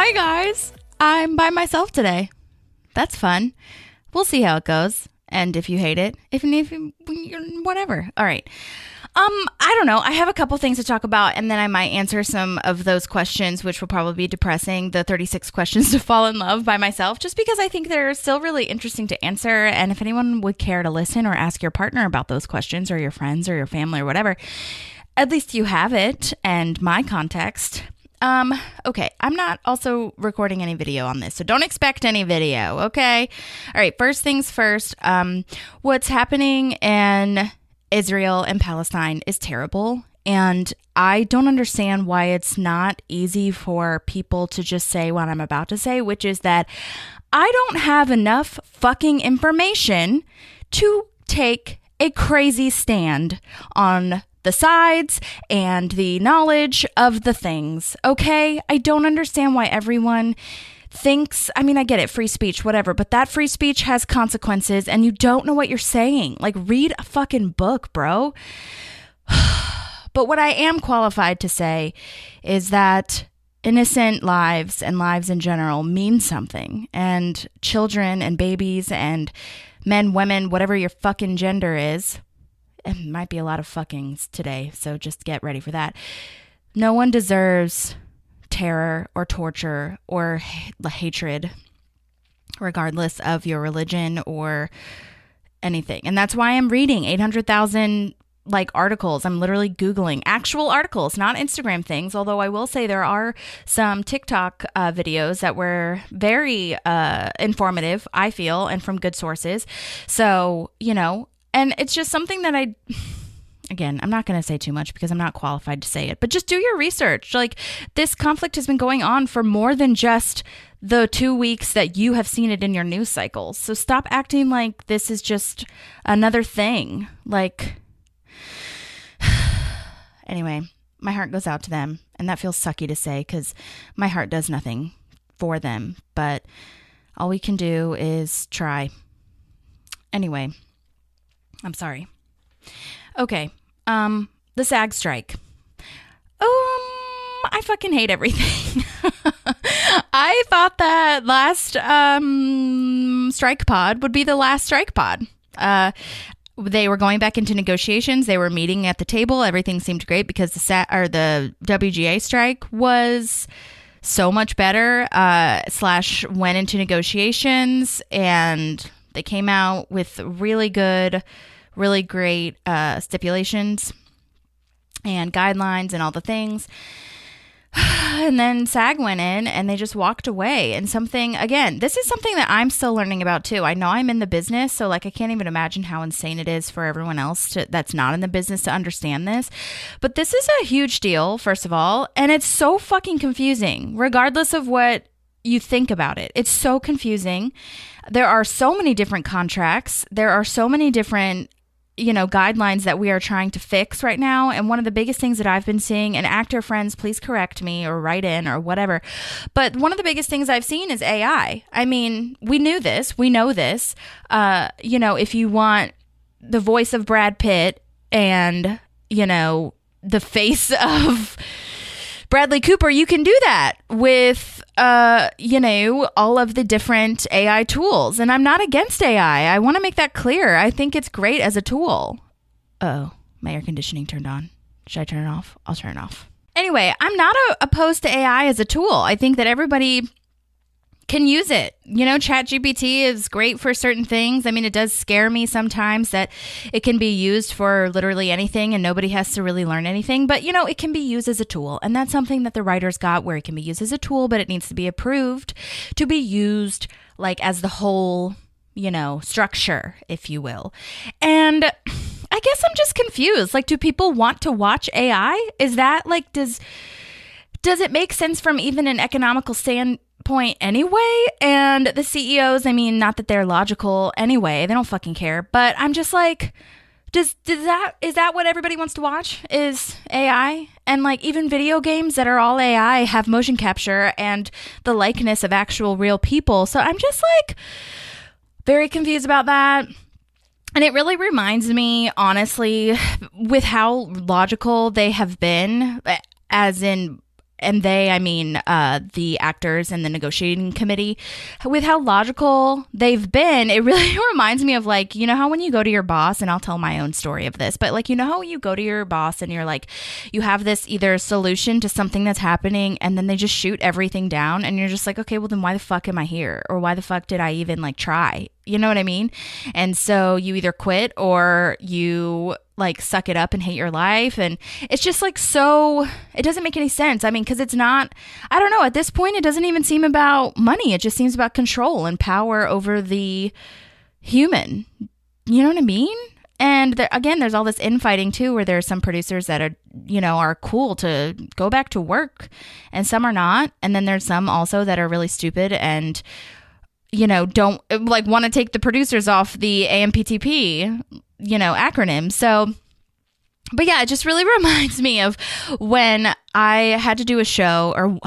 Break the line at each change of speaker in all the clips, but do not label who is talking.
Hi guys, I'm by myself today. That's fun. We'll see how it goes. And if you hate it, if whatever. All right. I don't know. I have a couple things to talk about, and then I might answer some of those questions, which will probably be depressing. The 36 questions to fall in love by myself, just because I think they're still really interesting to answer. And if anyone would care to listen or ask your partner about those questions, or your friends or your family or whatever, at least you have it and my context. Okay, I'm not also recording any video on this, so don't expect any video, okay? All right, first things first, what's happening in Israel and Palestine is terrible, and I don't understand why it's not easy for people to just say what I'm about to say, which is that I don't have enough fucking information to take a crazy stand on the sides and the knowledge of the things, okay? I don't understand why everyone thinks, I mean, I get it, free speech, whatever, but that free speech has consequences and you don't know what you're saying. Like, read a fucking book, bro. But what I am qualified to say is that innocent lives and lives in general mean something, and children and babies and men, women, whatever your fucking gender is. It might be a lot of fuckings today, so just get ready for that. No one deserves terror or torture or hatred, regardless of your religion or anything. And that's why I'm reading 800,000 articles. I'm literally Googling actual articles, not Instagram things. Although I will say there are some TikTok videos that were very informative, I feel, and from good sources. So, and it's just something that again, I'm not going to say too much because I'm not qualified to say it, but just do your research. Like, this conflict has been going on for more than just the 2 weeks that you have seen it in your news cycles. So stop acting like this is just another thing. Anyway, my heart goes out to them, and that feels sucky to say because my heart does nothing for them, but all we can do is try. Anyway, I'm sorry. Okay. The SAG strike. I fucking hate everything. I thought that last strike pod would be the last strike pod. They were going back into negotiations. They were meeting at the table. Everything seemed great because the WGA strike was so much better. / went into negotiations, and they came out with really good, really great stipulations and guidelines and all the things. And then SAG went in and they just walked away. And this is something that I'm still learning about too. I know I'm in the business, so I can't even imagine how insane it is for everyone else that's not in the business to understand this. But this is a huge deal, first of all, and it's so fucking confusing, regardless of what you think about it. It's so confusing. There are so many different contracts. There are so many different guidelines that we are trying to fix right now. And one of the biggest things that I've been seeing, and actor friends, please correct me or write in or whatever, but one of the biggest things I've seen is AI. I mean, we knew this. We know this. If you want the voice of Brad Pitt and, the face of Bradley Cooper, you can do that with, all of the different AI tools. And I'm not against AI. I want to make that clear. I think it's great as a tool. Oh, my air conditioning turned on. Should I turn it off? I'll turn it off. Anyway, I'm not opposed to AI as a tool. I think that everybody can use it. ChatGPT is great for certain things. I mean, it does scare me sometimes that it can be used for literally anything and nobody has to really learn anything. But, it can be used as a tool. And that's something that the writers got, where it can be used as a tool, but it needs to be approved to be used as the whole, structure, if you will. And I guess I'm just confused. Do people want to watch AI? Is that does it make sense from even an economical standpoint anyway? And the CEOs, I mean, not that they're logical anyway, they don't fucking care, but I'm just is that what everybody wants to watch, is AI? And even video games that are all AI have motion capture and the likeness of actual real people. So I'm just very confused about that. And it really reminds me, honestly, with how logical they have been, as in and they, I mean, the actors and the negotiating committee, with how logical they've been, it really reminds me of like, you know how when you go to your boss, and I'll tell my own story of this, but like, you know how you go to your boss and you're like, you have this either solution to something that's happening, and then they just shoot everything down, and you're just like, okay, well then why the fuck am I here? Or why the fuck did I even like try? You know what I mean? And so you either quit or you like suck it up and hate your life. And it's just like, so it doesn't make any sense. I mean, because it's not, I don't know, at this point, it doesn't even seem about money. It just seems about control and power over the human. You know what I mean? And there, again, there's all this infighting too, where there's some producers that are, you know, are cool to go back to work and some are not. And then there's some also that are really stupid and, you know, don't like want to take the producers off the AMPTP, you know, acronym. So, but yeah, it just really reminds me of when I had to do a show, or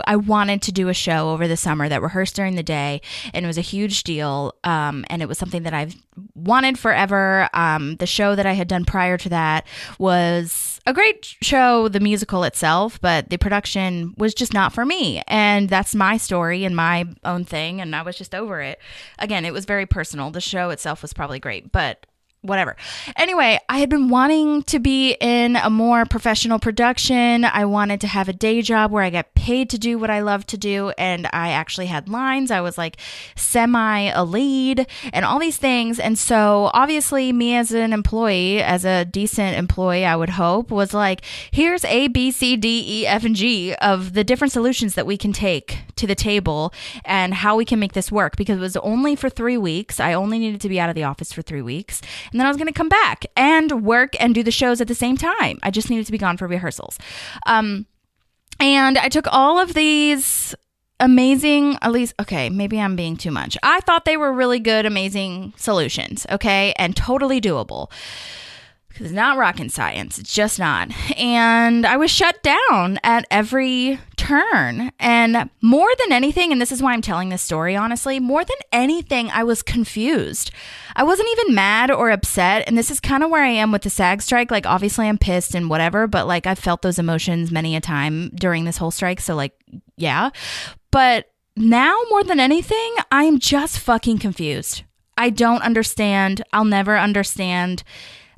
I wanted to do a show over the summer that rehearsed during the day, and it was a huge deal. And it was something that I've wanted forever. The show that I had done prior to that was a great show, the musical itself, but the production was just not for me. And that's my story and my own thing. And I was just over it. Again, it was very personal. The show itself was probably great, but whatever. Anyway, I had been wanting to be in a more professional production. I wanted to have a day job where I get paid to do what I love to do. And I actually had lines. I was like semi a lead and all these things. And so obviously me as an employee, as a decent employee, I would hope, was like, here's A, B, C, D, E, F, and G of the different solutions that we can take to the table and how we can make this work, because it was only for 3 weeks. I only needed to be out of the office for 3 weeks. And then I was going to come back and work and do the shows at the same time. I just needed to be gone for rehearsals. And I took all of these amazing, at least, okay, maybe I'm being too much. I thought they were really good, amazing solutions, okay, and totally doable. Because it's not rocket science. It's just not. And I was shut down at every turn. And more than anything, and this is why I'm telling this story, honestly, more than anything, I was confused. I wasn't even mad or upset. And this is kind of where I am with the SAG strike. Like, obviously, I'm pissed and whatever, but like, I've felt those emotions many a time during this whole strike. So, like, yeah. But now, more than anything, I am just fucking confused. I don't understand. I'll never understand.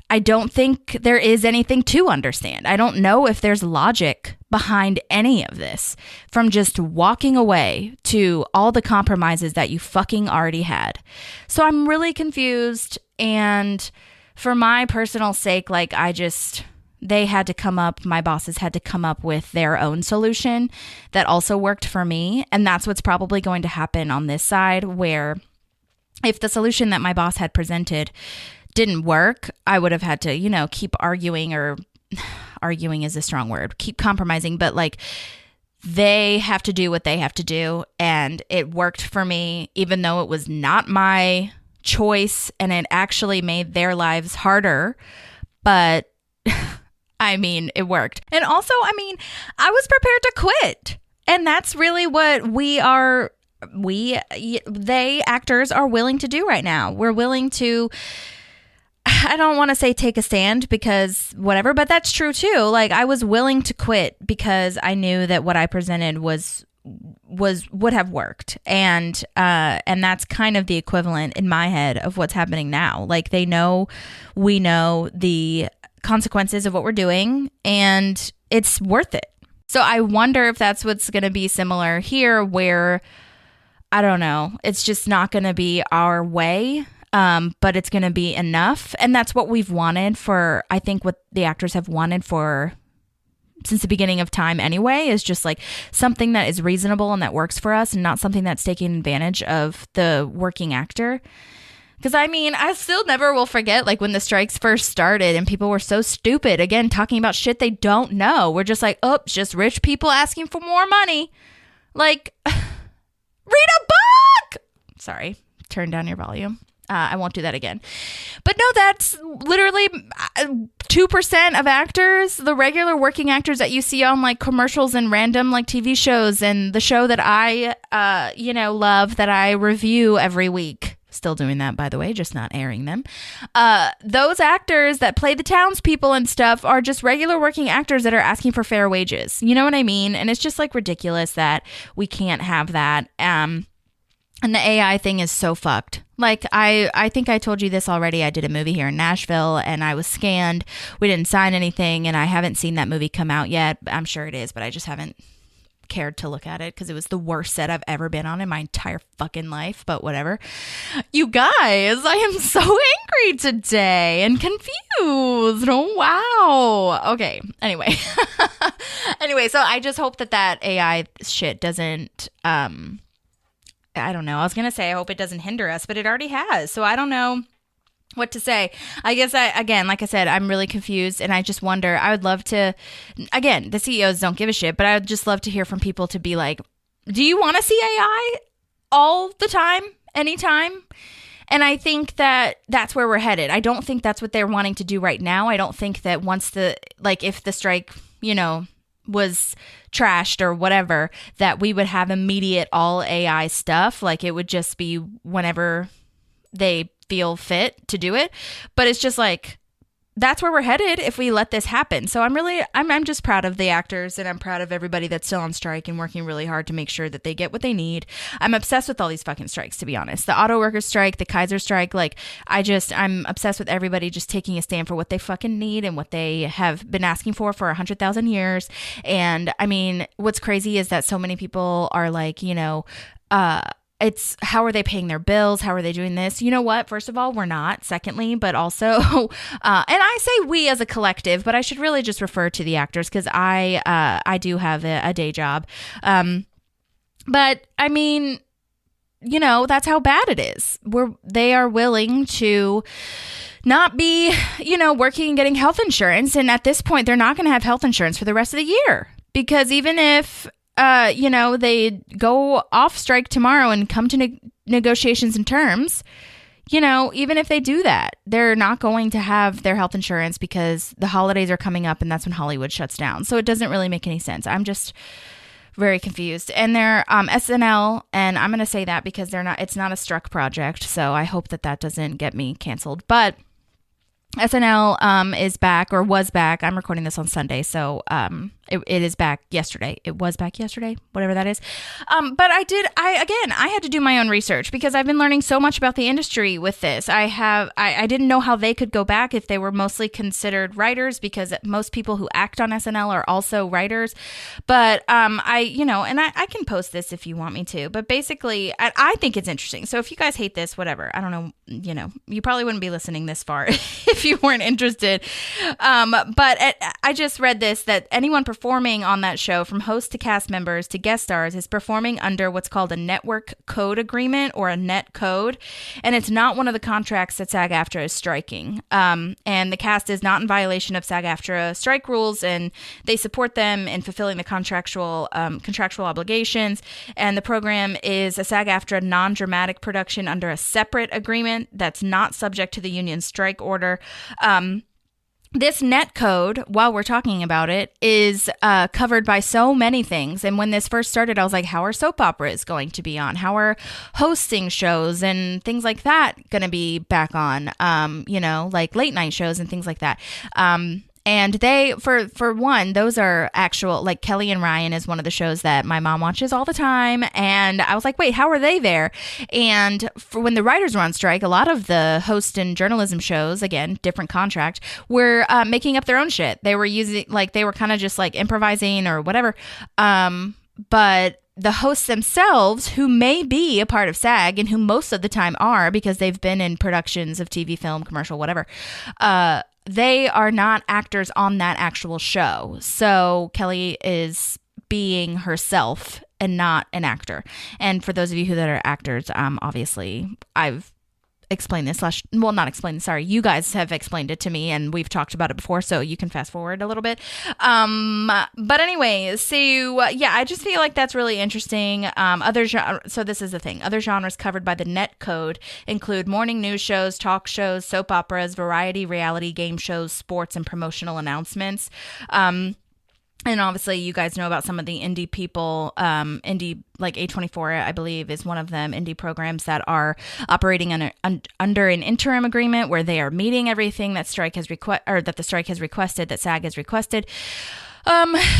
I don't think there is anything to understand. I don't know if there's logic behind any of this, from just walking away to all the compromises that you fucking already had. So I'm really confused. And for my personal sake, like they had to come up, my bosses had to come up with their own solution that also worked for me. And that's what's probably going to happen on this side, where if the solution that my boss had presented didn't work, I would have had to, you know, keep arguing, or arguing is a strong word, keep compromising, but like they have to do what they have to do. And it worked for me, even though it was not my choice and it actually made their lives harder. But I mean, it worked. And also, I mean, I was prepared to quit. And that's really what they actors are willing to do right now. We're willing to, I don't want to say take a stand, because whatever, but that's true too. Like, I was willing to quit because I knew that what I presented would have worked. And that's kind of the equivalent in my head of what's happening now. Like, we know the consequences of what we're doing, and it's worth it. So I wonder if that's what's going to be similar here, where, I don't know, it's just not going to be our way. But it's going to be enough. And that's what we've wanted for, I think what the actors have wanted for since the beginning of time anyway, is just like something that is reasonable and that works for us, and not something that's taking advantage of the working actor. Because I mean, I still never will forget, like, when the strikes first started and people were so stupid, again, talking about shit they don't know. We're just like, oh, it's just rich people asking for more money. Like, read a book! Sorry, turn down your volume. I won't do that again. But no, that's literally 2% of actors, the regular working actors that you see on like commercials and random like TV shows, and the show that I, love, that I review every week. Still doing that, by the way, just not airing them. Those actors that play the townspeople and stuff are just regular working actors that are asking for fair wages. You know what I mean? And it's just like ridiculous that we can't have that. And the AI thing is so fucked. Like, I think I told you this already. I did a movie here in Nashville and I was scanned. We didn't sign anything and I haven't seen that movie come out yet. I'm sure it is, but I just haven't cared to look at it because it was the worst set I've ever been on in my entire fucking life, but whatever. You guys, I am so angry today and confused. Oh, wow. Okay. Anyway. So I just hope that AI shit doesn't, I don't know. I was going to say, I hope it doesn't hinder us, but it already has. So I don't know what to say. I guess like I said, I'm really confused and I just wonder, I would love to, again, the CEOs don't give a shit, but I would just love to hear from people to be like, do you want to see AI all the time, anytime? And I think that that's where we're headed. I don't think that's what they're wanting to do right now. I don't think that once if the strike, was trashed or whatever, that we would have immediate all AI stuff. Like it would just be whenever they feel fit to do it. But it's just like, that's where we're headed if we let this happen. So I'm just proud of the actors and I'm proud of everybody that's still on strike and working really hard to make sure that they get what they need. I'm obsessed with all these fucking strikes, to be honest. The auto workers strike, the Kaiser strike, like I'm obsessed with everybody just taking a stand for what they fucking need and what they have been asking for 100,000 years. And I mean, what's crazy is that so many people are like, it's how are they paying their bills? How are they doing this? You know what? First of all, we're not. Secondly, but also, and I say we as a collective, but I should really just refer to the actors because I do have a day job. But I mean, that's how bad it is. They are willing to not be, working and getting health insurance. And at this point, they're not going to have health insurance for the rest of the year because even if they go off strike tomorrow and come to negotiations and terms, even if they do that, they're not going to have their health insurance because the holidays are coming up and that's when Hollywood shuts down. So it doesn't really make any sense. I'm just very confused. And they're SNL, and I'm going to say that because it's not a struck project. So I hope that doesn't get me canceled. But SNL is back or was back. I'm recording this on Sunday, so it is back yesterday. It was back yesterday, whatever that is. But I had to do my own research because I've been learning so much about the industry with this. I didn't know how they could go back if they were mostly considered writers because most people who act on SNL are also writers. But I can post this if you want me to. But basically, I think it's interesting. So if you guys hate this, whatever, I don't know. You probably wouldn't be listening this far if you weren't interested. But I just read this that anyone performing on that show, from host to cast members to guest stars, is performing under what's called a network code agreement or a net code. And it's not one of the contracts that SAG-AFTRA is striking. And the cast is not in violation of SAG-AFTRA strike rules, and they support them in fulfilling the contractual obligations. And the program is a SAG-AFTRA non-dramatic production under a separate agreement that's not subject to the union strike order. This net code, while we're talking about it, is covered by so many things. And when this first started, I was like, how are soap operas going to be on? How are hosting shows and things like that going to be back on? Like late night shows and things like that. And they, for one, those are actual, like Kelly and Ryan is one of the shows that my mom watches all the time. And I was like, wait, how are they there? And for when the writers were on strike, a lot of the host and journalism shows, again, different contract, were making up their own shit. They were they were kind of just like improvising or whatever. But the hosts themselves, who may be a part of SAG and who most of the time are because they've been in productions of TV, film, commercial, whatever, they are not actors on that actual show. So Kelly is being herself and not an actor. And for those of you that are actors, obviously I've explained this, you guys have explained it to me and we've talked about it before, so you can fast forward a little bit. But anyway, so yeah, I just feel like that's really interesting. So this is the thing. Other genres covered by the net code include morning news shows, talk shows, soap operas, variety, reality, game shows, sports, and promotional announcements. And obviously, you guys know about some of the indie people, indie, like A24, I believe, is one of them, indie programs that are operating under an interim agreement where they are meeting everything that that the strike has requested, that SAG has requested.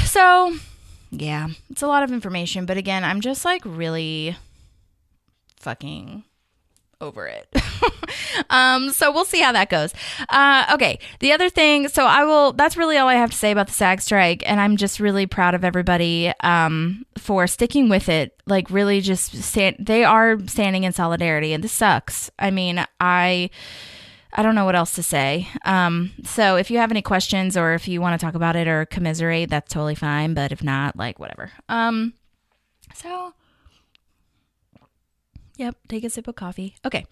So, yeah, it's a lot of information. But again, I'm just like really fucking over it. So we'll see how that goes. Okay. The other thing, that's really all I have to say about the SAG strike. And I'm just really proud of everybody, for sticking with it. Like really they are standing in solidarity, and this sucks. I mean, I don't know what else to say. So if you have any questions or if you want to talk about it or commiserate, that's totally fine. But if not, like whatever. Yep, take a sip of coffee. Okay.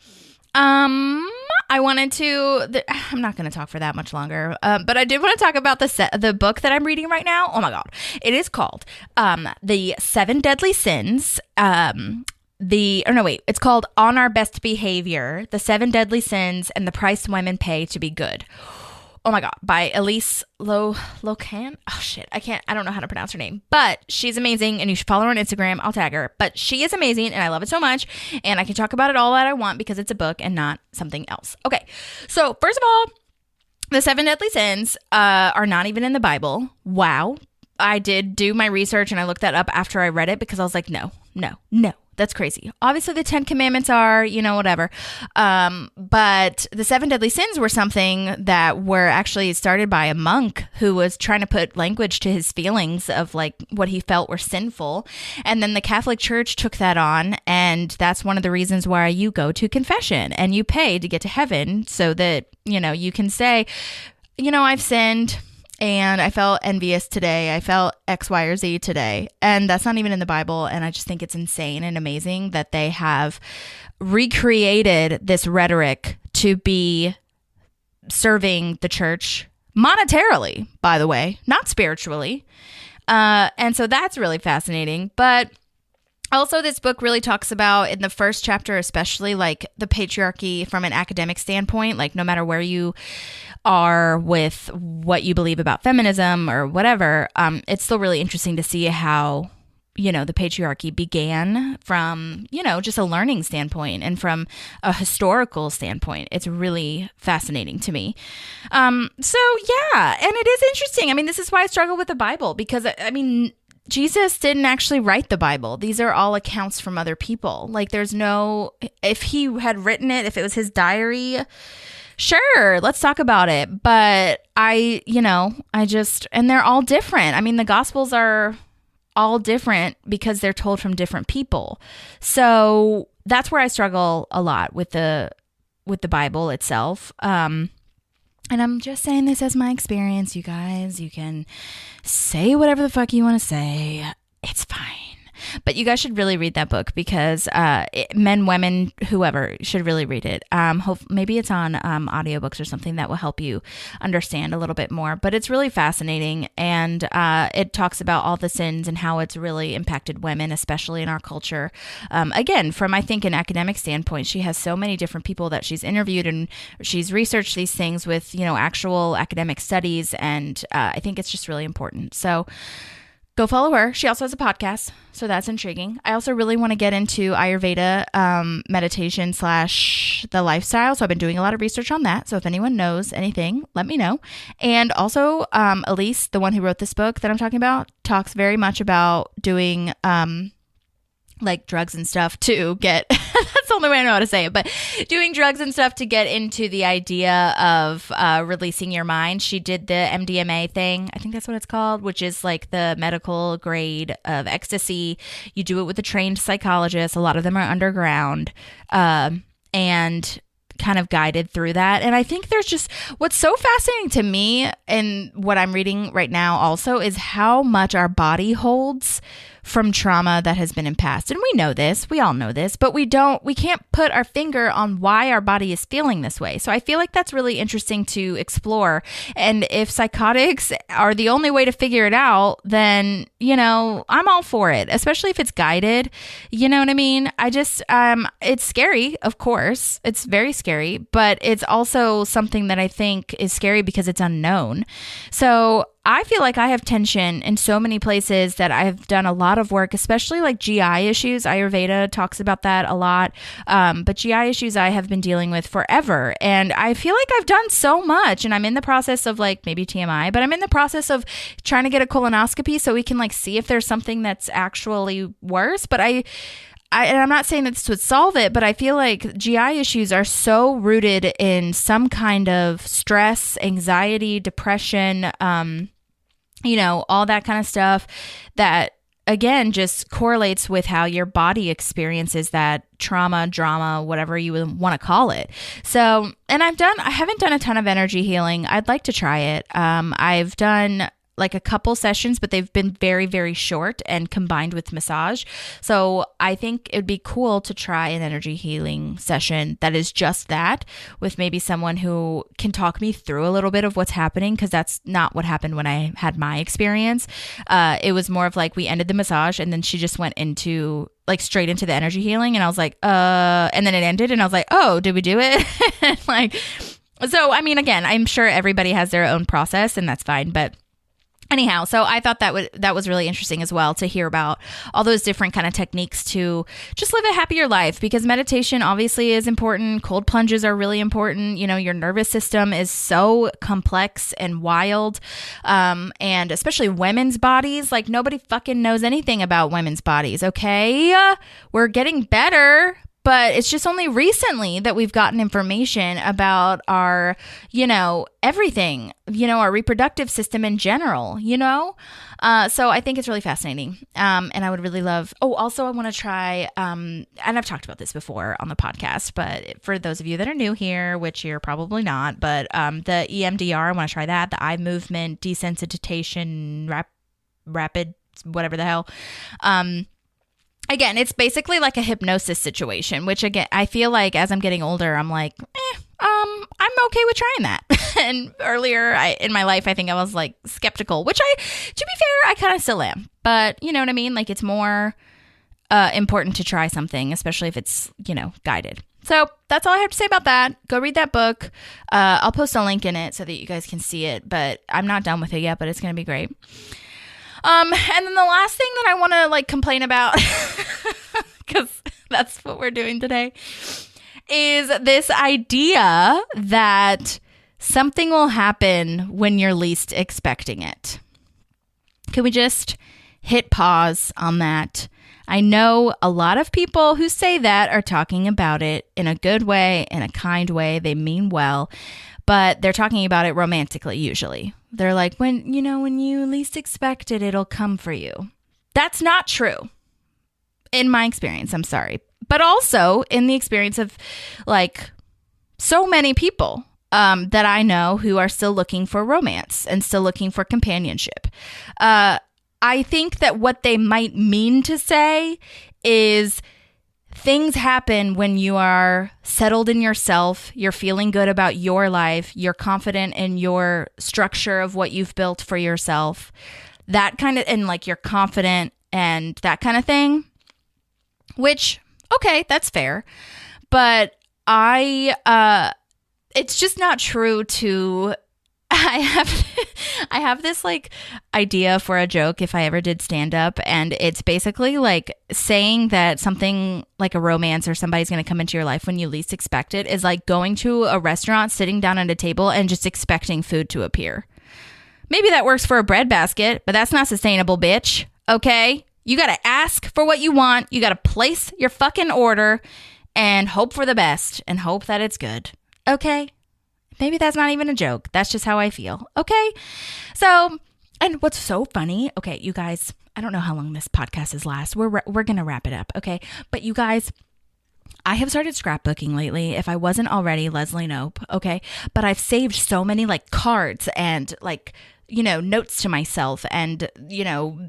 I wanted to, I'm not going to talk for that much longer, but I did want to talk about the book that I'm reading right now. Oh my God. It is called The 7 Deadly Sins. It's called On Our Best Behavior, The 7 Deadly Sins and the Price Women Pay to Be Good. Oh my God, by Elise Locan. Oh shit, I don't know how to pronounce her name, but she's amazing and you should follow her on Instagram. I'll tag her, but she is amazing and I love it so much and I can talk about it all that I want because it's a book and not something else. Okay, so first of all, the 7 Deadly Sins are not even in the Bible. Wow. I did do my research and I looked that up after I read it because I was like, no. That's crazy. Obviously, the 10 Commandments are, whatever. But the 7 Deadly Sins were something that were actually started by a monk who was trying to put language to his feelings of like what he felt were sinful. And then the Catholic Church took that on. And that's one of the reasons why you go to confession and you pay to get to heaven so that, you can say, I've sinned. And I felt envious today. I felt X, Y, or Z today. And that's not even in the Bible. And I just think it's insane and amazing that they have recreated this rhetoric to be serving the church monetarily, by the way, not spiritually. And so that's really fascinating. But also, this book really talks about, in the first chapter especially, like the patriarchy from an academic standpoint, like no matter where you are with what you believe about feminism or whatever, it's still really interesting to see how, the patriarchy began from, just a learning standpoint and from a historical standpoint. It's really fascinating to me. So yeah, and it is interesting. I mean, this is why I struggle with the Bible because, Jesus didn't actually write the Bible. These are all accounts from other people. Like if he had written it, if it was his diary, sure, let's talk about it. But and they're all different. I mean, the Gospels are all different because they're told from different people. So that's where I struggle a lot with the Bible itself. And I'm just saying this as my experience, you guys. You can say whatever the fuck you want to say. It's fine. But you guys should really read that book because men, women, whoever should really read it. Maybe it's on audiobooks or something that will help you understand a little bit more. But it's really fascinating. And it talks about all the sins and how it's really impacted women, especially in our culture. Again, from I think an academic standpoint, she has so many different people that she's interviewed and she's researched these things with, actual academic studies. And I think it's just really important. So go follow her. She also has a podcast, so that's intriguing. I also really want to get into Ayurveda meditation / the lifestyle, so I've been doing a lot of research on that. So if anyone knows anything, let me know. And also, Elise, the one who wrote this book that I'm talking about, talks very much about doing like drugs and stuff to get that's the only way I know how to say it, but doing drugs and stuff to get into the idea of releasing your mind. She did the MDMA thing, I think that's what it's called, which is like the medical grade of ecstasy. You do it with a trained psychologist. A lot of them are underground and kind of guided through that. And I think there's just what's so fascinating to me and what I'm reading right now also is how much our body holds from trauma that has been in past. And we know this, we all know this, but we can't put our finger on why our body is feeling this way. So I feel like that's really interesting to explore. And if psychotics are the only way to figure it out, then, I'm all for it, especially if it's guided. You know what I mean? I just, it's scary, of course. It's very scary, but it's also something that I think is scary because it's unknown. So I feel like I have tension in so many places that I've done a lot of work, especially like GI issues. Ayurveda talks about that a lot. But GI issues I have been dealing with forever. And I feel like I've done so much, and I'm in the process of like maybe TMI, but I'm in the process of trying to get a colonoscopy so we can like see if there's something that's actually worse. But and I'm not saying that this would solve it, but I feel like GI issues are so rooted in some kind of stress, anxiety, depression, all that kind of stuff that, again, just correlates with how your body experiences that trauma, drama, whatever you would want to call it. So, and I haven't done a ton of energy healing. I'd like to try it. I've done like a couple sessions, but they've been very, very short and combined with massage. So I think it would be cool to try an energy healing session that is just that, with maybe someone who can talk me through a little bit of what's happening, because that's not what happened when I had my experience. It was more of like we ended the massage and then she just went into like straight into the energy healing, and I was like, and then it ended and I was like, oh, did we do it? Like, so I mean, again, I'm sure everybody has their own process and that's fine, but anyhow, so I thought that was really interesting as well, to hear about all those different kind of techniques to just live a happier life, because meditation obviously is important. Cold plunges are really important. Your nervous system is so complex and wild. And especially women's bodies, like nobody fucking knows anything about women's bodies. Okay. We're getting better, but it's just only recently that we've gotten information about our, everything, our reproductive system in general, So I think it's really fascinating. And I would really love, also I want to try, and I've talked about this before on the podcast, but for those of you that are new here, which you're probably not, but the EMDR, I want to try that, the eye movement desensitization, rapid, whatever the hell. Again, it's basically like a hypnosis situation, which again, I feel like as I'm getting older, I'm like, I'm okay with trying that. And earlier in my life, I think I was like skeptical, which to be fair, I kind of still am. But you know what I mean? Like it's more important to try something, especially if it's, guided. So that's all I have to say about that. Go read that book. I'll post a link in it so that you guys can see it, but I'm not done with it yet, but it's going to be great. And then the last thing that I want to like complain about, because that's what we're doing today, is this idea that something will happen when you're least expecting it. Can we just hit pause on that? I know a lot of people who say that are talking about it in a good way, in a kind way. They mean well, but they're talking about it romantically usually. They're like, when you least expect it, it'll come for you. That's not true. In my experience, I'm sorry. But also in the experience of like so many people that I know who are still looking for romance and still looking for companionship. I think that what they might mean to say is things happen when you are settled in yourself, you're feeling good about your life, you're confident in your structure of what you've built for yourself, that kind of, and like you're confident and that kind of thing, which, okay, that's fair. But it's just not true to, I have this like idea for a joke if I ever did stand up, and it's basically like saying that something like a romance or somebody's going to come into your life when you least expect it is like going to a restaurant, sitting down at a table and just expecting food to appear. Maybe that works for a breadbasket, but that's not sustainable, bitch. Okay? You got to ask for what you want. You got to place your fucking order and hope for the best and hope that it's good. Okay? Maybe that's not even a joke. That's just how I feel. Okay? So, and what's so funny, okay, you guys, I don't know how long this podcast is last. We're going to wrap it up, okay? But you guys, I have started scrapbooking lately. If I wasn't already, Leslie Knope, okay? But I've saved so many like cards and like, notes to myself and,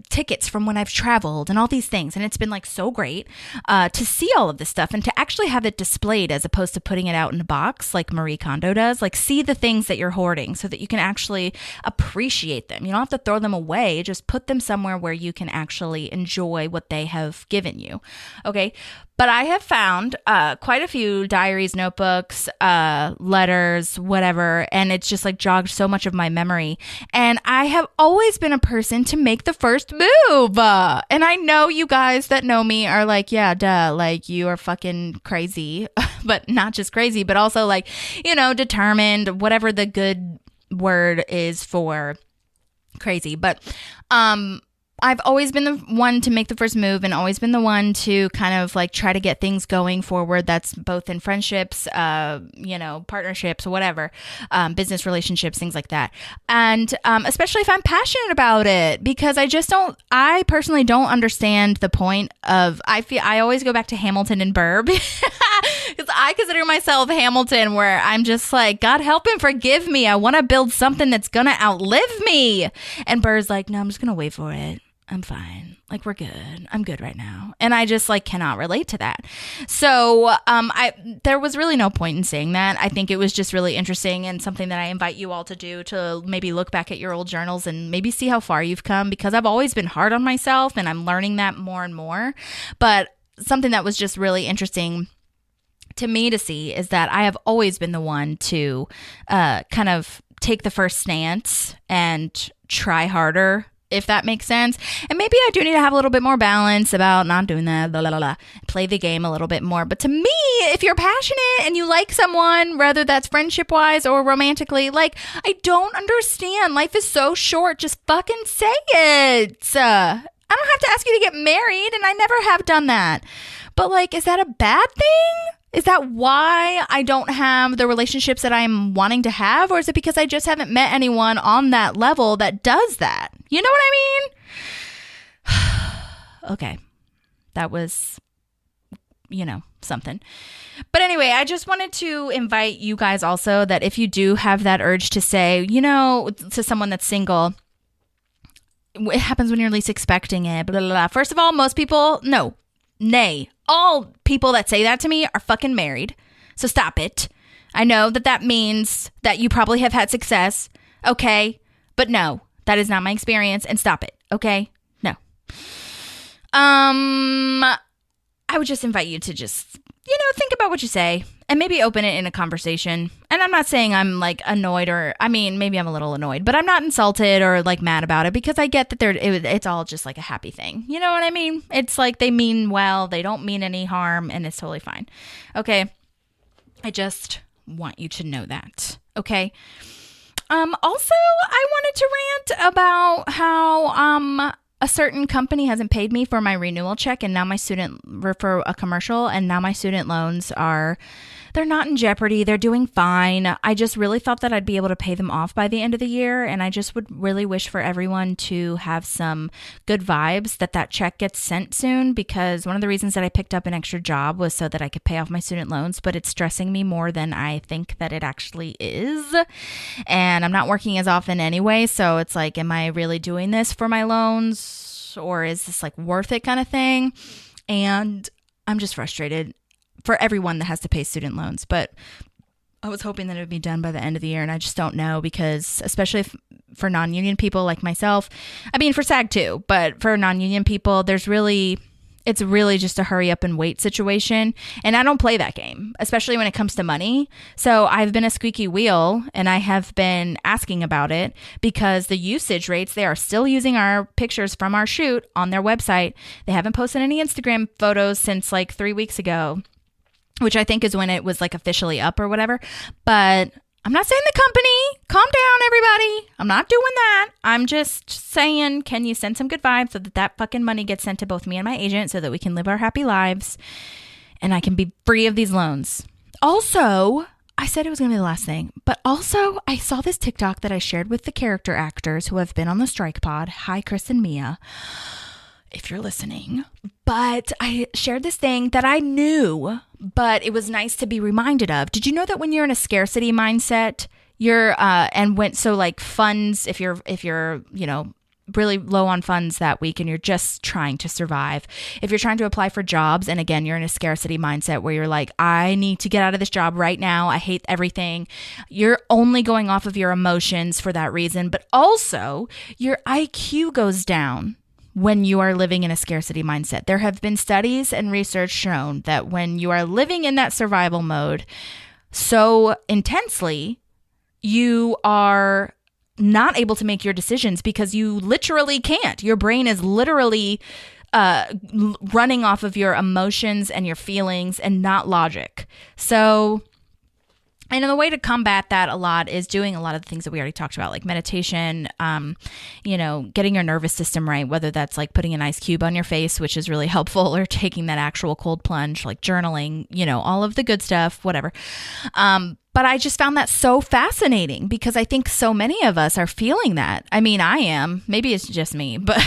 tickets from when I've traveled and all these things. And it's been like so great to see all of this stuff and to actually have it displayed as opposed to putting it out in a box like Marie Kondo does. Like see the things that you're hoarding so that you can actually appreciate them. You don't have to throw them away. Just put them somewhere where you can actually enjoy what they have given you. Okay. But I have found quite a few diaries, notebooks, letters, whatever, and it's just like jogged so much of my memory. And I have always been a person to make the first move. And I know you guys that know me are like, yeah, duh, like you are fucking crazy, but not just crazy, but also like, determined, whatever the good word is for crazy. But I've always been the one to make the first move and always been the one to kind of like try to get things going forward. That's both in friendships, partnerships, whatever, business relationships, things like that. And especially if I'm passionate about it, because I personally don't understand the point of, I always go back to Hamilton and Burr because I consider myself Hamilton, where I'm just like, God help and forgive me. I want to build something that's going to outlive me. And Burr's like, no, I'm just going to wait for it. I'm fine. Like, we're good. I'm good right now. And I just like cannot relate to that. So there was really no point in saying that. I think it was just really interesting and something that I invite you all to do, to maybe look back at your old journals and maybe see how far you've come, because I've always been hard on myself and I'm learning that more and more. But something that was just really interesting to me to see is that I have always been the one to kind of take the first stance and try harder, if that makes sense. And maybe I do need to have a little bit more balance about not doing that, blah, blah, blah, play the game a little bit more. But to me, if you're passionate and you like someone, whether that's friendship wise or romantically, like, I don't understand. Life is so short. Just fucking say it. I don't have to ask you to get married, and I never have done that. But like, is that a bad thing? Is that why I don't have the relationships that I'm wanting to have? Or is it because I just haven't met anyone on that level that does that? You know what I mean? Okay. That was, something. But anyway, I just wanted to invite you guys also that if you do have that urge to say, to someone that's single, it happens when you're least expecting it, blah, blah, blah. First of all, most people, nay, all people that say that to me are fucking married. So stop it. I know that means that you probably have had success. Okay. But no, that is not my experience, and stop it. Okay. No. I would just invite you to just, think about what you say and maybe open it in a conversation. And I'm not saying I'm like annoyed, or, maybe I'm a little annoyed, but I'm not insulted or like mad about it, because I get that it's all just like a happy thing. You know what I mean? It's like they mean well, they don't mean any harm, and it's totally fine. Okay. I just want you to know that. Okay. Also, I wanted to rant about how, a certain company hasn't paid me for my renewal check, and now for a commercial, and now my student loans they're not in jeopardy. They're doing fine. I just really thought that I'd be able to pay them off by the end of the year, and I just would really wish for everyone to have some good vibes that check gets sent soon, because one of the reasons that I picked up an extra job was so that I could pay off my student loans, but it's stressing me more than I think that it actually is, and I'm not working as often anyway, so it's like, am I really doing this for my loans, or is this like worth it kind of thing? And I'm just frustrated for everyone that has to pay student loans, but I was hoping that it would be done by the end of the year, and I just don't know, because especially for non-union people like myself, for SAG too, but for non-union people, it's really just a hurry up and wait situation. And I don't play that game, especially when it comes to money. So I've been a squeaky wheel, and I have been asking about it, because the usage rates, they are still using our pictures from our shoot on their website. They haven't posted any Instagram photos since like 3 weeks ago, which I think is when it was like officially up or whatever. But I'm not saying the company, calm down, everybody. I'm not doing that. I'm just saying, can you send some good vibes so that fucking money gets sent to both me and my agent, so that we can live our happy lives and I can be free of these loans. Also, I said it was going to be the last thing, but also I saw this TikTok that I shared with the character actors who have been on the Strike Pod. Hi, Chris and Mia, if you're listening. But I shared this thing that I knew, but it was nice to be reminded of. Did you know that when you're in a scarcity mindset, funds, if you're, really low on funds that week and you're just trying to survive, if you're trying to apply for jobs, and again, you're in a scarcity mindset where you're like, I need to get out of this job right now, I hate everything, you're only going off of your emotions for that reason, but also your IQ goes down when you are living in a scarcity mindset. There have been studies and research shown that when you are living in that survival mode so intensely, you are not able to make your decisions because you literally can't. Your brain is literally running off of your emotions and your feelings and not logic. So, and the way to combat that a lot is doing a lot of the things that we already talked about, like meditation, getting your nervous system right, whether that's like putting an ice cube on your face, which is really helpful, or taking that actual cold plunge, like journaling, all of the good stuff, whatever. But I just found that so fascinating because I think so many of us are feeling that. I mean, I am. Maybe it's just me, but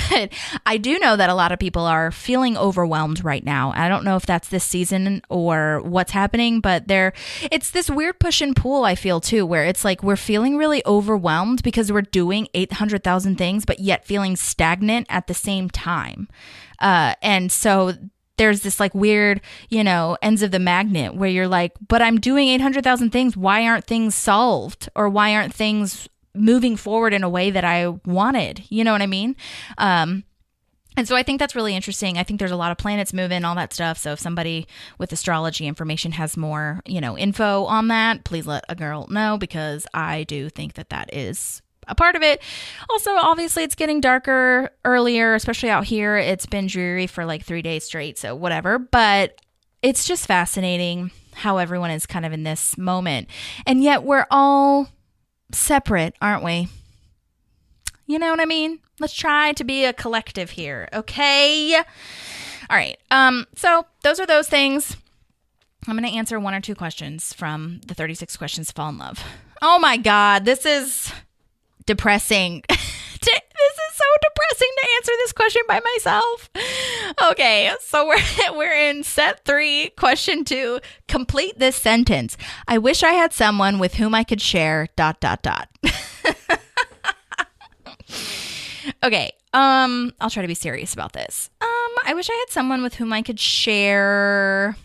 I do know that a lot of people are feeling overwhelmed right now. I don't know if that's this season or what's happening, but it's this weird push and pull I feel too, where it's like we're feeling really overwhelmed because we're doing 800,000 things, but yet feeling stagnant at the same time. And so there's this like weird, ends of the magnet where you're like, but I'm doing 800,000 things. Why aren't things solved? Or why aren't things moving forward in a way that I wanted? You know what I mean? And so I think that's really interesting. I think there's a lot of planets moving, all that stuff. So if somebody with astrology information has more, info on that, please let a girl know, because I do think that is a part of it. Also, obviously, it's getting darker earlier, especially out here. It's been dreary for like 3 days straight, so whatever. But it's just fascinating how everyone is kind of in this moment. And yet we're all separate, aren't we? You know what I mean? Let's try to be a collective here, okay? All right. So those are those things. I'm going to answer 1 or 2 questions from the 36 questions to fall in love. Oh my God, this is depressing. This is so depressing to answer this question by myself. Okay, so we're in set 3, question 2. Complete this sentence. I wish I had someone with whom I could share ... Okay, I'll try to be serious about this. I wish I had someone with whom I could share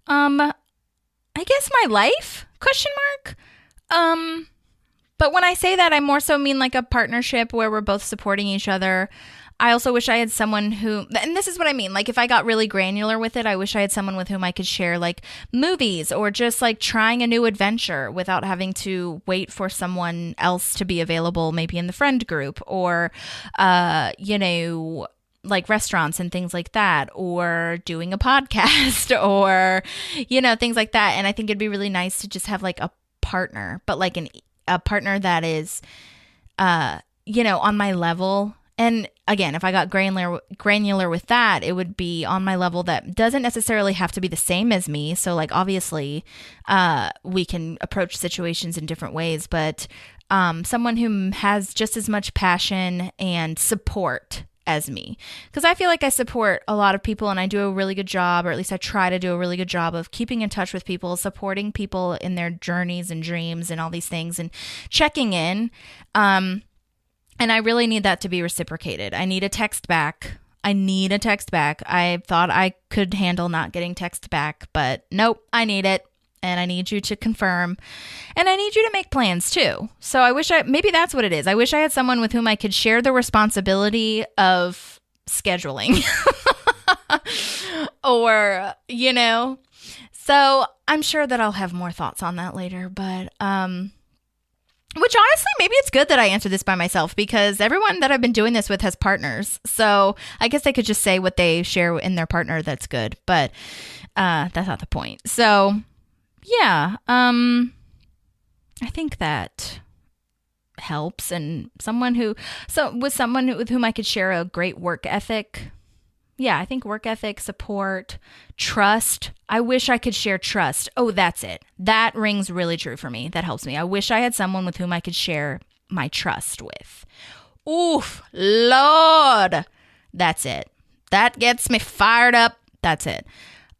I guess my life? ? But when I say that, I more so mean like a partnership where we're both supporting each other. I also wish I had someone who, and this is what I mean, like if I got really granular with it, I wish I had someone with whom I could share like movies or just like trying a new adventure without having to wait for someone else to be available, maybe in the friend group, or, like restaurants and things like that, or doing a podcast or, things like that. And I think it'd be really nice to just have like a partner, but like a partner that is, on my level. And again, if I got granular with that, it would be on my level that doesn't necessarily have to be the same as me. So like, obviously, we can approach situations in different ways, but someone who has just as much passion and support as me. Because I feel like I support a lot of people and I do a really good job, or at least I try to do a really good job of keeping in touch with people, supporting people in their journeys and dreams and all these things, and checking in. And I really need that to be reciprocated. I need a text back. I thought I could handle not getting text back, but nope, I need it. And I need you to confirm. And I need you to make plans too. So maybe that's what it is. I wish I had someone with whom I could share the responsibility of scheduling. Or, So I'm sure that I'll have more thoughts on that later. But, which honestly, maybe it's good that I answer this by myself, because everyone that I've been doing this with has partners. So I guess they could just say what they share in their partner. That's good. But that's not the point. So yeah, I think that helps. And with someone with whom I could share a great work ethic. Yeah, I think work ethic, support, trust. I wish I could share trust. Oh, that's it. That rings really true for me. That helps me. I wish I had someone with whom I could share my trust with. Oof, Lord. That's it. That gets me fired up. That's it.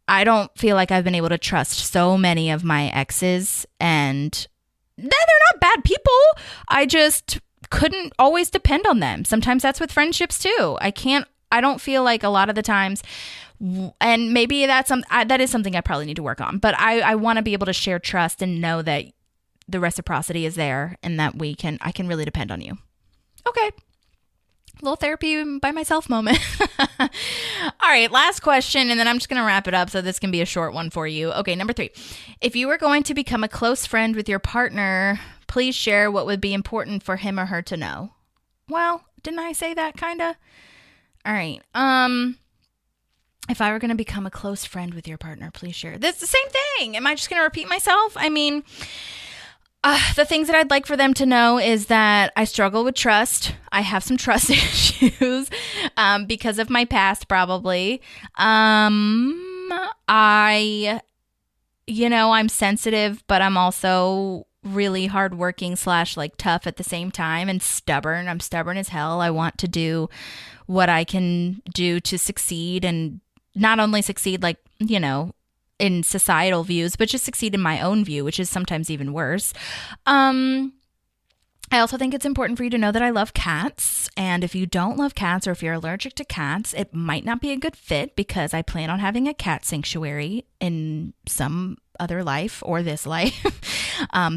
I don't feel like I've been able to trust so many of my exes, and they're not bad people. I just couldn't always depend on them. Sometimes that's with friendships too. I don't feel like a lot of the times, and maybe that is something I probably need to work on, but I want to be able to share trust and know that the reciprocity is there and that I can really depend on you. Okay. little therapy by myself moment. All right, last question, and then I'm just going to wrap it up so this can be a short one for you. Okay, number 3. If you were going to become a close friend with your partner, please share what would be important for him or her to know. Well, didn't I say that kind of? All right. If I were going to become a close friend with your partner, please share. That's the same thing. Am I just going to repeat myself? I mean, the things that I'd like for them to know is that I struggle with trust. I have some trust issues because of my past, probably. I'm sensitive, but I'm also really hardworking / like tough at the same time, and stubborn. I'm stubborn as hell. I want to do what I can do to succeed, and not only succeed like, in societal views, but just succeed in my own view, which is sometimes even worse. I also think it's important for you to know that I love cats. And if you don't love cats, or if you're allergic to cats, it might not be a good fit, because I plan on having a cat sanctuary in some other life or this life.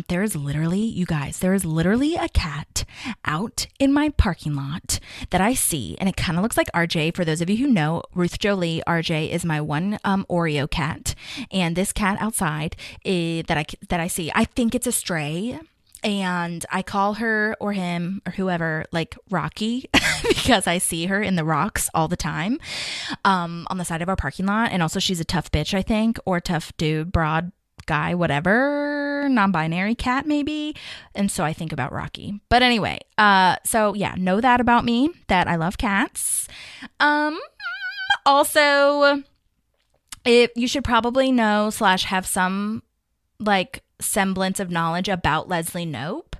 There is literally a cat out in my parking lot that I see, and it kind of looks like RJ. For those of you who know, Ruth Jolie, RJ is my one Oreo cat, and this cat outside that I see, I think it's a stray. And I call her or him or whoever like Rocky because I see her in the rocks all the time on the side of our parking lot. And also she's a tough bitch, I think, or tough dude, broad guy, whatever, non-binary cat maybe. And so I think about Rocky. But anyway, so yeah, know that about me, that I love cats. Also, you should probably know / have some like semblance of knowledge about Leslie Knope.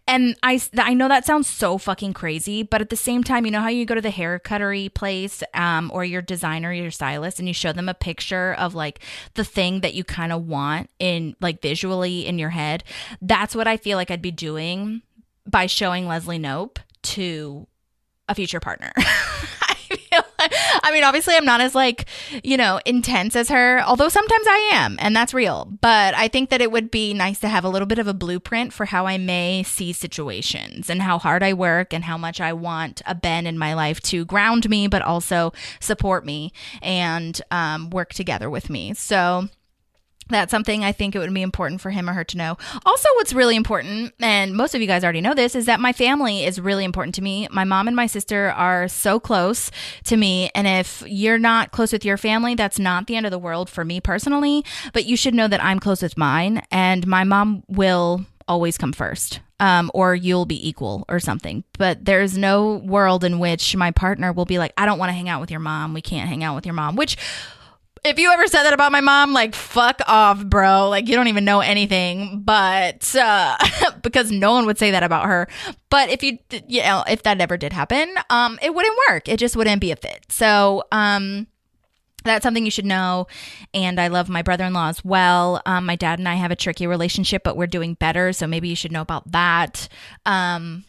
And I know that sounds so fucking crazy, but at the same time, you know how you go to the hair cuttery place or your designer, your stylist, and you show them a picture of like the thing that you kind of want in like visually in your head? That's what I feel like I'd be doing by showing Leslie Knope to a future partner. I mean, obviously I'm not as like, intense as her, although sometimes I am, and that's real. But I think that it would be nice to have a little bit of a blueprint for how I may see situations and how hard I work and how much I want a Ben in my life to ground me, but also support me and work together with me. So that's something I think it would be important for him or her to know. Also, what's really important, and most of you guys already know this, is that my family is really important to me. My mom and my sister are so close to me. And if you're not close with your family, that's not the end of the world for me personally. But you should know that I'm close with mine, and my mom will always come first. Or you'll be equal or something. But there's no world in which my partner will be like, I don't want to hang out with your mom. We can't hang out with your mom, which... If you ever said that about my mom, like, fuck off, bro. Like, you don't even know anything. But because no one would say that about her. But if that ever did happen, it wouldn't work. It just wouldn't be a fit. So that's something you should know. And I love my brother-in-law as well. My dad and I have a tricky relationship, but we're doing better. So maybe you should know about that. And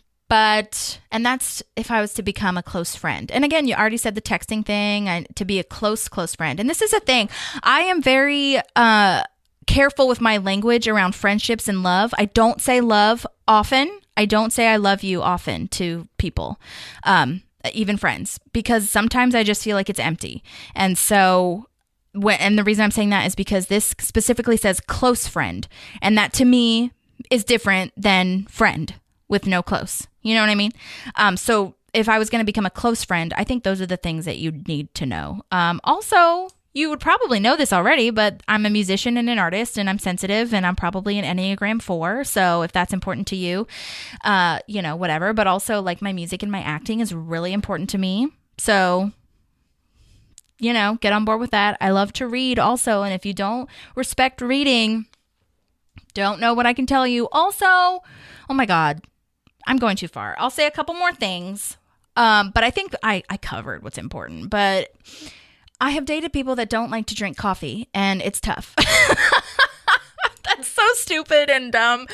that's if I was to become a close friend. And again, you already said the texting thing, to be a close friend. And this is a thing. I am very careful with my language around friendships and love. I don't say love often. I don't say I love you often to people, even friends, because sometimes I just feel like it's empty. And so and the reason I'm saying that is because this specifically says close friend. And that to me is different than friend with no close. You know what I mean? So if I was going to become a close friend, I think those are the things that you need to know. Also, you would probably know this already, but I'm a musician and an artist, and I'm sensitive, and I'm probably an Enneagram 4. So if that's important to you, whatever. But also, like, my music and my acting is really important to me. So, get on board with that. I love to read also. And if you don't respect reading, don't know what I can tell you. Also, oh my God, I'm going too far. I'll say a couple more things. But I think I covered what's important. But I have dated people that don't like to drink coffee, and it's tough. That's so stupid and dumb,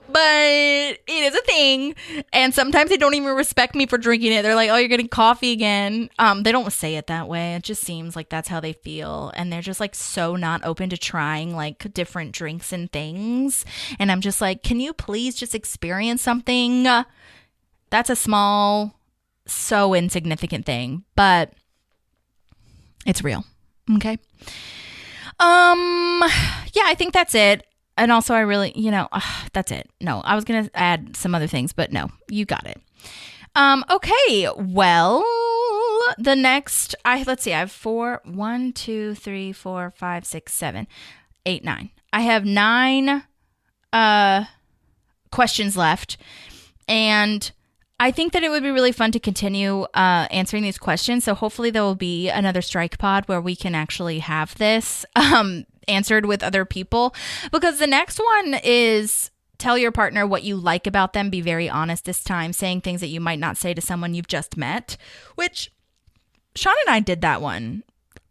but it is a thing. And sometimes they don't even respect me for drinking it. They're like, oh, you're getting coffee again. They don't say it that way. It just seems like that's how they feel. And they're just like so not open to trying like different drinks and things. And I'm just like, can you please just experience something? That's a small so insignificant thing, but it's real. Okay. Yeah, I think that's it. And also I really, that's it. No, I was going to add some other things, but no, you got it. Okay. Well, the next, let's see, I have 1, 2, 3, 4, 5, 6, 7, 8, 9. I have 9, questions left. And I think that it would be really fun to continue answering these questions. So hopefully there will be another strike pod where we can actually have this answered with other people, because the next one is tell your partner what you like about them. Be very honest this time, saying things that you might not say to someone you've just met, which Sean and I did that one.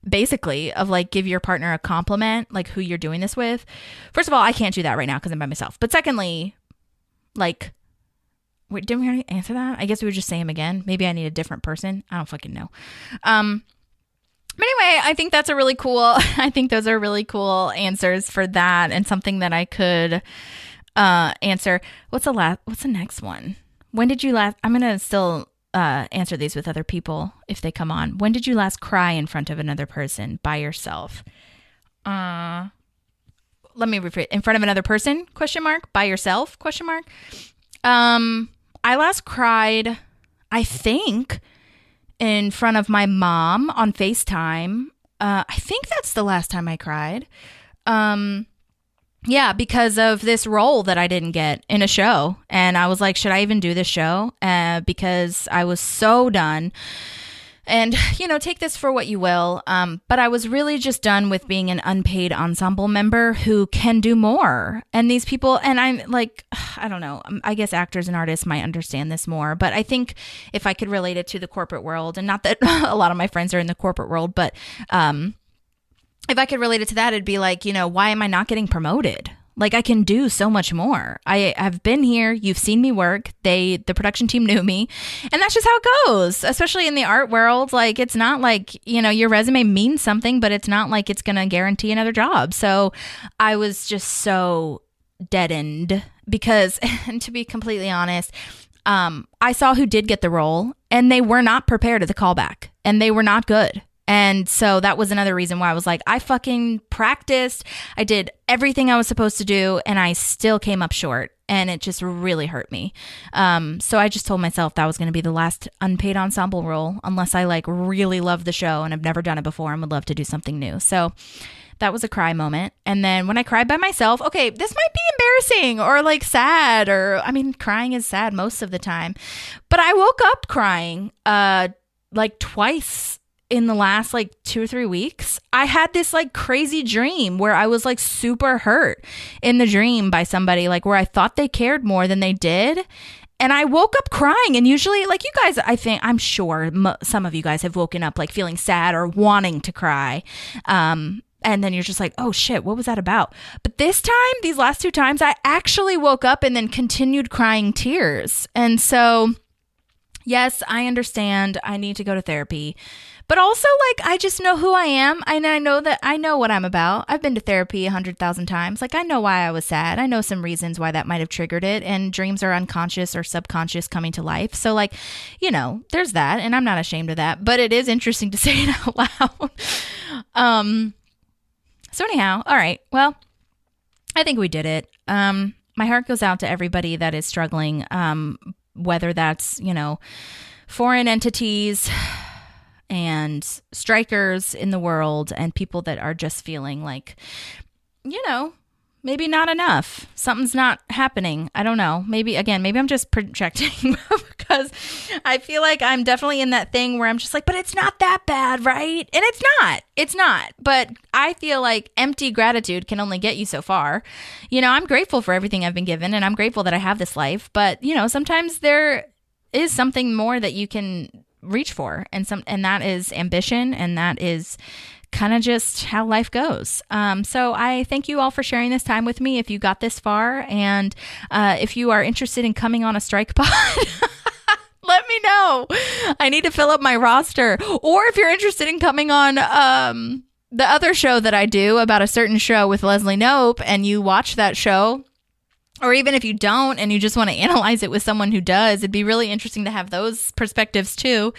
Basically, of like, give your partner a compliment, like who you're doing this with. First of all, I can't do that right now because I'm by myself. But secondly, like, wait, didn't we already answer that? I guess we would just say him again. Maybe I need a different person. I don't fucking know. But anyway, I think that's I think those are really cool answers for that, and something that I could answer. What's the next one? When did you last, I'm going to still answer these with other people if they come on. When did you last cry in front of another person by yourself? Let me rephrase. In front of another person? ? By yourself? ? I last cried, I think, in front of my mom on FaceTime. I think that's the last time I cried. Yeah, because of this role that I didn't get in a show. And I was like, should I even do this show? Because I was so done. And, take this for what you will. But I was really just done with being an unpaid ensemble member who can do more. And these people, and I'm like, I don't know, I guess actors and artists might understand this more. But I think if I could relate it to the corporate world, and not that a lot of my friends are in the corporate world, but if I could relate it to that, it'd be like, why am I not getting promoted? Like, I can do so much more. I have been here. You've seen me work. The production team knew me. And that's just how it goes, especially in the art world. Like, it's not like, your resume means something, but it's not like it's going to guarantee another job. So I was just so deadened because, and to be completely honest, I saw who did get the role, and they were not prepared at the callback, and they were not good. And so that was another reason why I was like, I fucking practiced. I did everything I was supposed to do, and I still came up short. And it just really hurt me. So I just told myself that was going to be the last unpaid ensemble role, unless I like really love the show and I've never done it before and would love to do something new. So that was a cry moment. And then when I cried by myself, okay, this might be embarrassing or like sad, or crying is sad most of the time. But I woke up crying like twice in the last like 2 or 3 weeks. I had this like crazy dream where I was like super hurt in the dream by somebody, like where I thought they cared more than they did. And I woke up crying. And usually, like, you guys, I'm sure some of you guys have woken up like feeling sad or wanting to cry. And then you're just like, oh shit, what was that about? But this time, these last 2 times, I actually woke up and then continued crying tears. And so, yes, I understand I need to go to therapy. But also, like, I just know who I am, and I know what I'm about. I've been to therapy 100,000 times. Like, I know why I was sad. I know some reasons why that might have triggered it, and dreams are unconscious or subconscious coming to life. So, like, there's that, and I'm not ashamed of that. But it is interesting to say it out loud. So anyhow, all right. Well, I think we did it. My heart goes out to everybody that is struggling, whether that's, foreign entities and strikers in the world, and people that are just feeling like, maybe not enough. Something's not happening. I don't know. Maybe I'm just projecting because I feel like I'm definitely in that thing where I'm just like, but it's not that bad, right? And it's not. But I feel like empty gratitude can only get you so far. I'm grateful for everything I've been given, and I'm grateful that I have this life. But, sometimes there is something more that you can reach for, and that is ambition, and that is kind of just how life goes. So I thank you all for sharing this time with me if you got this far, and if you are interested in coming on a strike pod, let me know. I need to fill up my roster. Or if you're interested in coming on the other show that I do about a certain show with Leslie Knope, and you watch that show Or even if you don't and you just want to analyze it with someone who does, it'd be really interesting to have those perspectives too.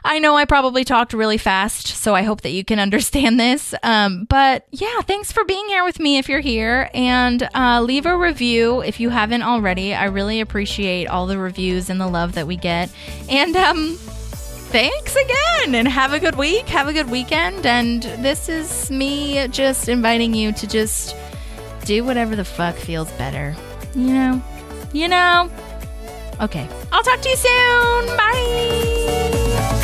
I know I probably talked really fast, so I hope that you can understand this. But yeah, thanks for being here with me if you're here. And leave a review if you haven't already. I really appreciate all the reviews and the love that we get. And thanks again, and have a good week. Have a good weekend. And this is me just inviting you to just do whatever the fuck feels better. You know? Okay. I'll talk to you soon. Bye.